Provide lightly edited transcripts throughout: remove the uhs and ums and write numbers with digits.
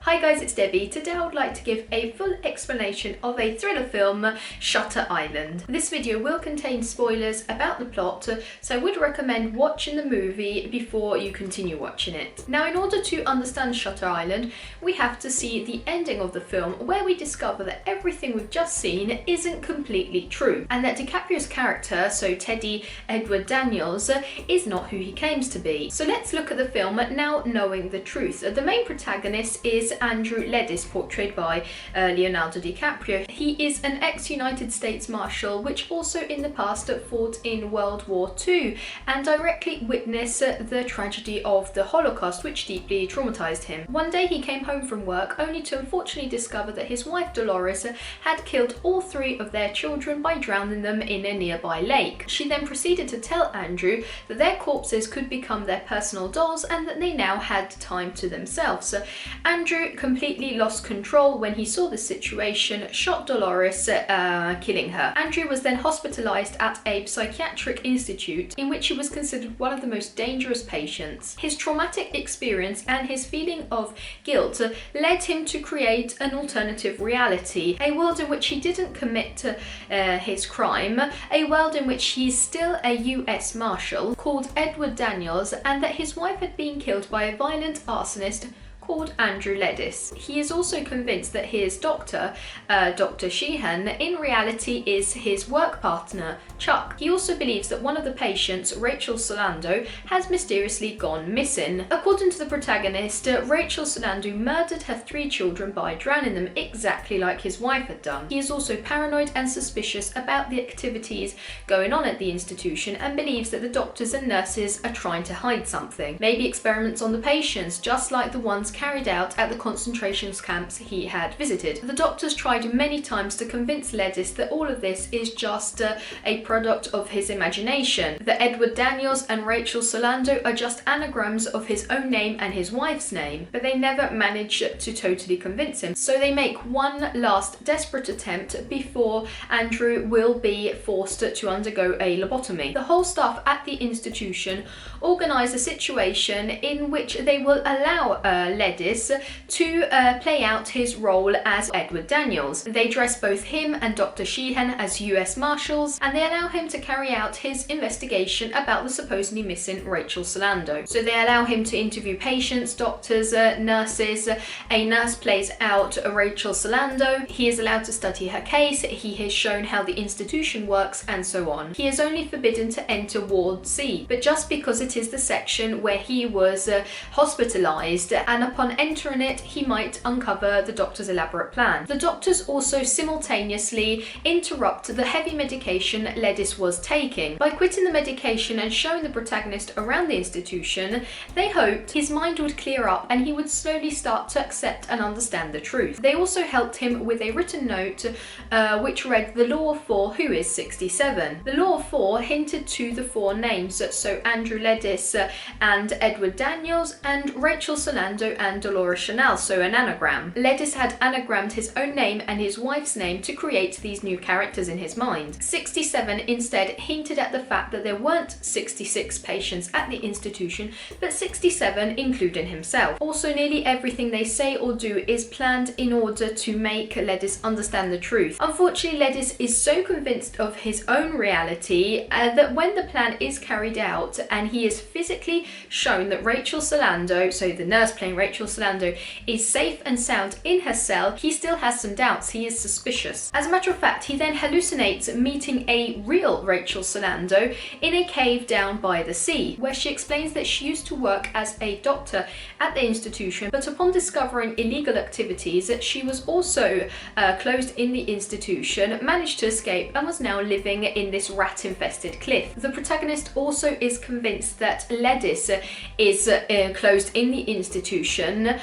Hi guys, it's Debbie. Today I would like to give a full explanation of a thriller film, Shutter Island. This video will contain spoilers about the plot, so I would recommend watching the movie before you continue watching it. Now, in order to understand Shutter Island, we have to see the ending of the film, where we discover that everything we've just seen isn't completely true, and that DiCaprio's character, so Teddy Edward Daniels, is not who he claims to be. So let's look at the film now knowing the truth. The main protagonist is Andrew Ledis, portrayed by Leonardo DiCaprio. He is an ex-United States Marshal, which also in the past fought in World War II and directly witnessed the tragedy of the Holocaust, which deeply traumatized him. One day he came home from work only to unfortunately discover that his wife Dolores had killed all three of their children by drowning them in a nearby lake. She then proceeded to tell Andrew that their corpses could become their personal dolls and that they now had time to themselves. Andrew completely lost control when he saw the situation, shot Dolores, killing her. Andrew was then hospitalized at a psychiatric institute in which he was considered one of the most dangerous patients. His traumatic experience and his feeling of guilt led him to create an alternative reality, a world in which he didn't commit his crime, a world in which he's still a US Marshal called Edward Daniels, and that his wife had been killed by a violent arsonist called Andrew Ledis. He is also convinced that his doctor, Dr. Sheehan, in reality is his work partner, Chuck. He also believes that one of the patients, Rachel Solando, has mysteriously gone missing. According to the protagonist, Rachel Solando murdered her three children by drowning them exactly like his wife had done. He is also paranoid and suspicious about the activities going on at the institution and believes that the doctors and nurses are trying to hide something. Maybe experiments on the patients, just like the ones carried out at the concentration camps he had visited. The doctors tried many times to convince Ledis that all of this is just a product of his imagination, that Edward Daniels and Rachel Solando are just anagrams of his own name and his wife's name, but they never manage to totally convince him. So they make one last desperate attempt before Andrew will be forced to undergo a lobotomy. The whole staff at the institution organize a situation in which they will allow Ledis to play out his role as Edward Daniels. They dress both him and Dr. Sheehan as US Marshals, and they allow him to carry out his investigation about the supposedly missing Rachel Solando. So they allow him to interview patients, doctors, nurses. A nurse plays out Rachel Solando. He is allowed to study her case. He is shown how the institution works, and so on. He is only forbidden to enter Ward C, but just because it is the section where he was hospitalized, and upon entering it, he might uncover the doctor's elaborate plan. The doctors also simultaneously interrupt the heavy medication Ledis was taking. By quitting the medication and showing the protagonist around the institution, they hoped his mind would clear up and he would slowly start to accept and understand the truth. They also helped him with a written note which read, "The law of four, who is 67?" The law of four hinted to the four names, so Andrew Ledis and Edward Daniels and Rachel Solando and Dolores Chanel, so an anagram. Ledis had anagrammed his own name and his wife's name to create these new characters in his mind. 67 instead hinted at the fact that there weren't 66 patients at the institution, but 67 including himself. Also, nearly everything they say or do is planned in order to make Ledis understand the truth. Unfortunately, Ledis is so convinced of his own reality that when the plan is carried out and he is physically shown that Rachel Solando, so the nurse playing Rachel Solando, is safe and sound in her cell, he still has some doubts. He is suspicious. As a matter of fact, he then hallucinates meeting a real Rachel Solando in a cave down by the sea, where she explains that she used to work as a doctor at the institution, but upon discovering illegal activities, she was also closed in the institution, managed to escape, and was now living in this rat-infested cliff. The protagonist also is convinced that Ledis is closed in the institution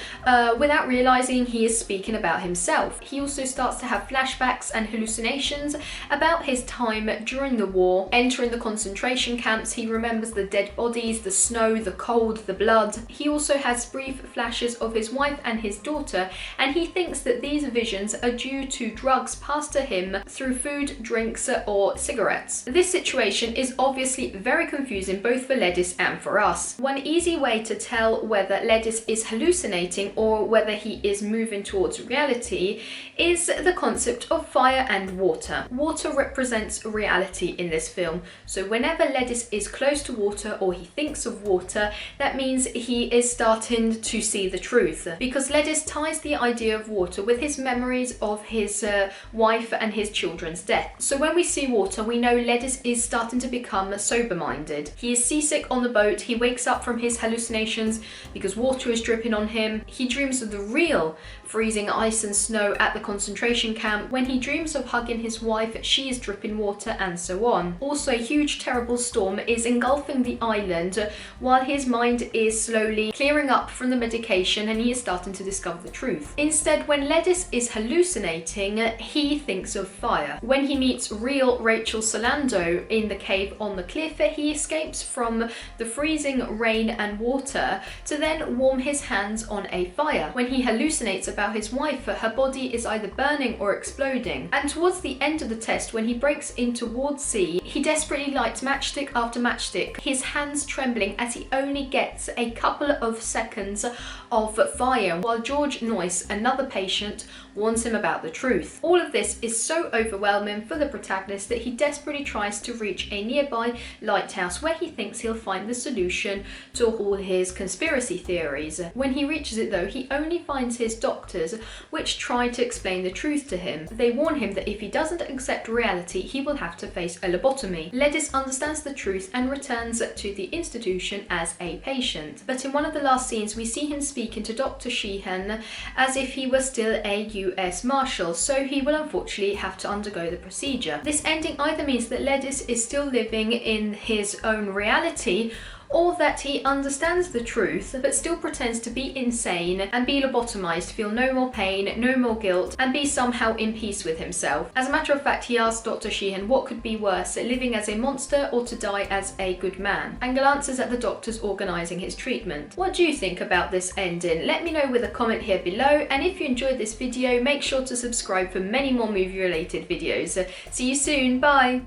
without realizing he is speaking about himself. He also starts to have flashbacks and hallucinations about his time during the war, entering the concentration camps. He remembers the dead bodies, the snow, the cold, the blood. He also has brief flashes of his wife and his daughter, and he thinks that these visions are due to drugs passed to him through food, drinks, or cigarettes. This situation is obviously very confusing both for Ledis and for us. One easy way to tell whether Ledis is hallucinating hallucinating or whether he is moving towards reality is the concept of fire and water. Water represents reality in this film, so whenever Ledis is close to water or he thinks of water, that means he is starting to see the truth, because Ledis ties the idea of water with his memories of his wife and his children's death. So when we see water, we know Ledis is starting to become sober-minded. He is seasick on the boat, he wakes up from his hallucinations because water is dripping on him. He dreams of the real freezing ice and snow at the concentration camp. When he dreams of hugging his wife, she is dripping water, and so on. Also, a huge terrible storm is engulfing the island while his mind is slowly clearing up from the medication and he is starting to discover the truth. Instead, when Ledis is hallucinating, he thinks of fire. When he meets real Rachel Solando in the cave on the cliff, he escapes from the freezing rain and water to then warm his hands on a fire. When he hallucinates about his wife, her body is either burning or exploding. And towards the end of the test, when he breaks in towards sea, he desperately lights matchstick after matchstick, his hands trembling as he only gets a couple of seconds of fire, while George Noyce, another patient, warns him about the truth. All of this is so overwhelming for the protagonist that he desperately tries to reach a nearby lighthouse where he thinks he'll find the solution to all his conspiracy theories. When he reaches it though, he only finds his doctors, which try to explain the truth to him. They warn him that if he doesn't accept reality, he will have to face a lobotomy. Ledis understands the truth and returns to the institution as a patient. But in one of the last scenes, we see him speaking to Dr. Sheehan as if he was still a US Marshal, so he will unfortunately have to undergo the procedure. This ending either means that Ledis is still living in his own reality, or that he understands the truth but still pretends to be insane and be lobotomized, feel no more pain, no more guilt, and be somehow in peace with himself. As a matter of fact, he asks Dr. Sheehan what could be worse, living as a monster or to die as a good man, and glances at the doctors organising his treatment. What do you think about this ending? Let me know with a comment here below, and if you enjoyed this video, make sure to subscribe for many more movie related videos. See you soon, bye!